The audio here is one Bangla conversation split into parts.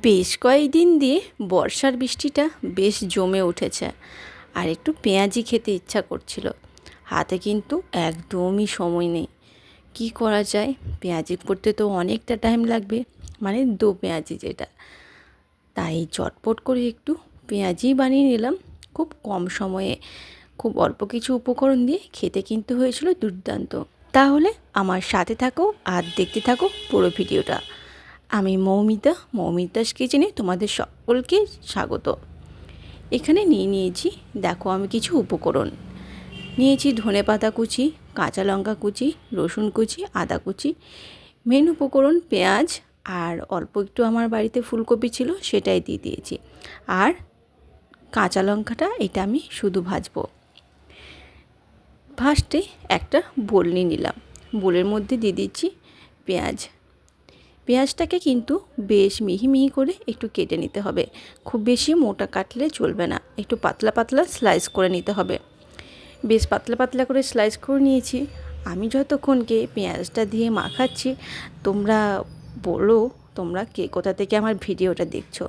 বেশ কয়েকদিন দিয়ে বর্ষার বৃষ্টিটা বেশ জমে উঠেছে আর একটু পেঁয়াজি খেতে ইচ্ছা করছিল। হাতে কিন্তু একদমই সময় নেই। কি করা যায়? পেঁয়াজি করতে তো অনেকটা টাইম লাগবে, মানে দো পেঁয়াজি যেটা। তাই চটপট করে একটু পেঁয়াজি বানিয়ে নিলাম খুব কম সময়ে, খুব অল্প কিছু উপকরণ দিয়ে। খেতে কিন্তু হয়েছিল দুর্দান্ত। তাহলে আমার সাথে থাকো আর দেখতে থাকো পুরো ভিডিওটা। আমি মৌমিতাস কিচেনে তোমাদের সকলকে স্বাগত। এখানে নিয়েছি, দেখো আমি কিছু উপকরণ নিয়েছি: ধনেপাতা কুচি, কাঁচা লঙ্কা কুচি, রসুন কুচি, আদা কুচি। মেন উপকরণ পেঁয়াজ, আর অল্প একটু আমার বাড়িতে ফুলকপি ছিল সেটাই দিয়ে দিয়েছি। আর কাঁচা লঙ্কাটা এটা আমি শুধু ভাজবো। ফার্স্টে একটা বোল নিয়ে নিলাম, বোলের মধ্যে দিয়ে দিচ্ছি পেঁয়াজ। পেঁয়াজটাকে কিন্তু বেশ মিহি মিহি করে একটু কেটে নিতে হবে। খুব বেশি মোটা কাটলে চলবে না, একটু পাতলা পাতলা স্লাইস করে নিতে হবে। বেশ পাতলা পাতলা করে স্লাইস করে নিয়েছি। আমি যতক্ষণকে পেঁয়াজটা দিয়ে মাখাচ্ছি, তোমরা বলো তোমরা কে কোথা থেকে আমার ভিডিওটা দেখছো।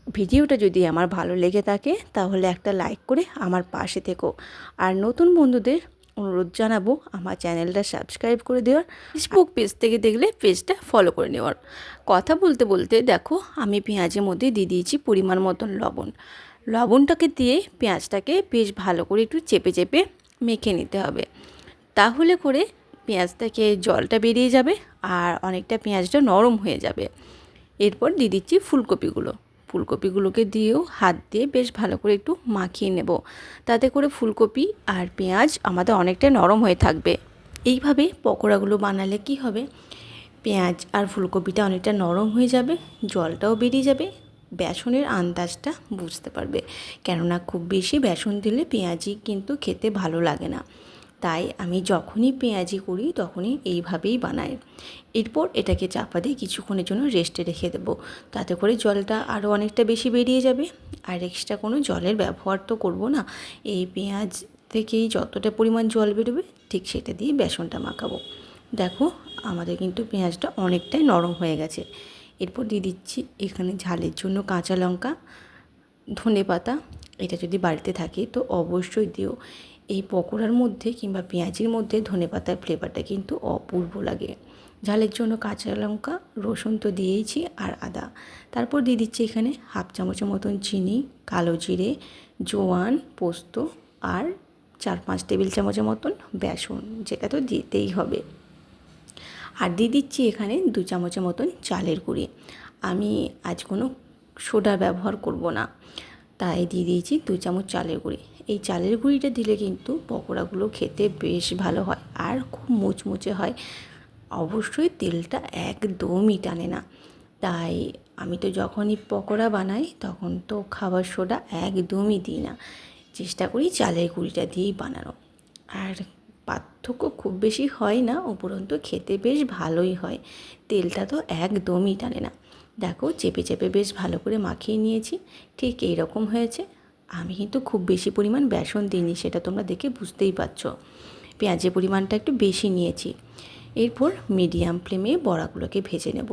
ভিডিওটা যদি আমার ভালো লেগে থাকে তাহলে একটা লাইক করে আমার পাশে থেকো। আর নতুন বন্ধুদের অনুরোধ জানাবো আমার চ্যানেলটা সাবস্ক্রাইব করে দেওয়ার, ফেসবুক পেজ থেকে দেখলে পেজটা ফলো করে নেওয়ার। কথা বলতে বলতে দেখো আমি পেঁয়াজের মধ্যে দিয়ে দিয়েছি পরিমাণ মতন লবণ। লবণটাকে দিয়ে পেঁয়াজটাকে বেশ ভালো করে একটু চেপে চেপে মেখে নিতে হবে। তাহলে করে পেঁয়াজ থেকে জলটা বেরিয়ে যাবে আর অনেকটা পেঁয়াজটা নরম হয়ে যাবে। এরপর দিয়ে দিচ্ছি ফুলকপিগুলোকে দিয়েও হাত দিয়ে বেশ ভালো করে একটু মাখিয়ে নেব, তাতে করে ফুলকপি আর পেঁয়াজ আমাদের অনেকটা নরম হয়ে থাকবে। এইভাবে পকোড়াগুলো বানালে কি হবে, পেঁয়াজ আর ফুলকপিটা অনেকটা নরম হয়ে যাবে, জলটাও বেরিয়ে যাবে, বেসনের আন্দাজটা বুঝতে পারবে। কেননা খুব বেশি বেসন দিলে পেঁয়াজি কিন্তু খেতে ভালো লাগে না। তাই আমি যখনই পেঁয়াজি করি তখনই এইভাবেই বানাই। এরপর এটাকে চাপা দিয়ে কিছুক্ষণের জন্য রেস্টে রেখে দেবো, তাতে করে জলটা আরও অনেকটা বেশি বেরিয়ে যাবে। আর এক্সট্রা কোনো জলের ব্যবহার তো করব না, এই পেঁয়াজ থেকেই যতটা পরিমাণ জল বেরোবে ঠিক সেটা দিয়ে বেসনটা মাখাবো। দেখো আমাদের কিন্তু পেঁয়াজটা অনেকটাই নরম হয়ে গেছে। এরপর দিয়ে দিচ্ছি এখানে ঝালের জন্য কাঁচা লঙ্কা, ধনেপাতা। এটা যদি বাড়িতে থাকে তো অবশ্যই দিও। এই পকোড়ার মধ্যে কিংবা পেঁয়াজির মধ্যে ধনেপাতার ফ্লেভারটা কিন্তু অপূর্ব লাগে। ঝালের জন্য কাঁচা লঙ্কা, রসুন তো দিয়েইছি, আর আদা। তারপর দিয়ে দিচ্ছি এখানে হাফ চামচের মতন চিনি, কালো জিরে, জোয়ান, পোস্ত, আর 4-5 টেবিল চামচের মতন বেসন, যেটা তো দিতেই হবে। আর দিয়ে দিচ্ছি এখানে 2 চামচের মতন চালের গুঁড়ি। আমি আজ কোনো সোডা ব্যবহার করব না, তাই দিয়ে দিয়েছি 2 চামচ চালের গুঁড়ি। এই চালের গুঁড়িটা দিলে কিন্তু পকোড়াগুলো খেতে বেশ ভালো হয় আর খুব মুচমুচে হয়। অবশ্যই তেলটা একদমই টানে না। তাই আমি তো যখনই পকোড়া বানাই তখন তো খাবার সোডা একদমই দিই না, চেষ্টা করি চালের গুঁড়িটা দিয়েই বানানো। আর পার্থক্য খুব বেশি হয় না, উপরন্তু খেতে বেশ ভালোই হয়। তেলটা তো একদমই টানে না। দেখো চেপে চেপে বেশ ভালো করে মাখিয়ে নিয়েছি, ঠিক এই রকম হয়েছে। আমি কিন্তু খুব বেশি পরিমাণ বেসন দিইনি, সেটা তোমরা দেখে বুঝতেই পারছো। পেঁয়াজের পরিমাণটা একটু বেশি নিয়েছি। এরপর মিডিয়াম ফ্লেমে বড়াগুলোকে ভেজে নেব,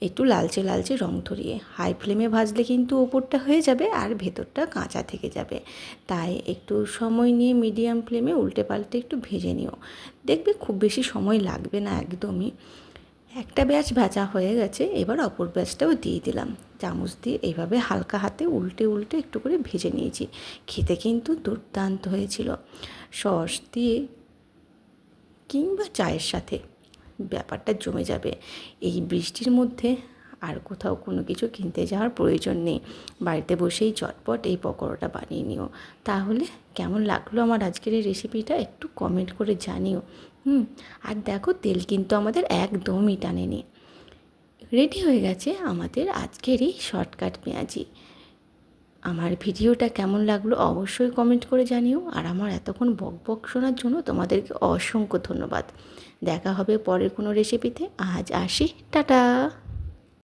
একটু লালচে লালচে রং ধরিয়ে। হাই ফ্লেমে ভাজলে কিন্তু ওপরটা হয়ে যাবে আর ভেতরটা কাঁচা থেকে যাবে। তাই একটু সময় নিয়ে মিডিয়াম ফ্লেমে উল্টে পাল্টে একটু ভেজে নিও, দেখবে খুব বেশি সময় লাগবে না একদমই। একটা ব্যাচ ভাজা হয়ে গেছে, এবার অপর ব্যাচটাও দিয়ে দিলাম। চামচ দিয়ে এইভাবে হালকা হাতে উল্টে উল্টে একটু করে ভেজে নিয়েছি। খেতে কিন্তু দুর্দান্ত হয়েছিল। সস দিয়ে কিংবা চায়ের সাথে ব্যাপারটা জমে যাবে। এই বৃষ্টির মধ্যে আর কোথাও কোনো কিছু কিনতে যাওয়ার প্রয়োজন নেই, বাড়িতে বসেই চটপট এই পকোড়াটা বানিয়ে নিও। তাহলে কেমন লাগলো আমার আজকের এই রেসিপিটা একটু কমেন্ট করে জানিও। আর দেখো তেল কিন্তু আমাদের একদমই টানেনি। রেডি হয়ে গেছে আমাদের আজকের এই শর্টকাট পেঁয়াজি। আমার ভিডিওটা কেমন লাগলো অবশ্যই কমেন্ট করে জানিও। আর আমার এতক্ষণ বক বক শোনার জন্য তোমাদেরকে অসংখ্য ধন্যবাদ। দেখা হবে পরের কোনো রেসিপিতে। আজ আসি, টাটা।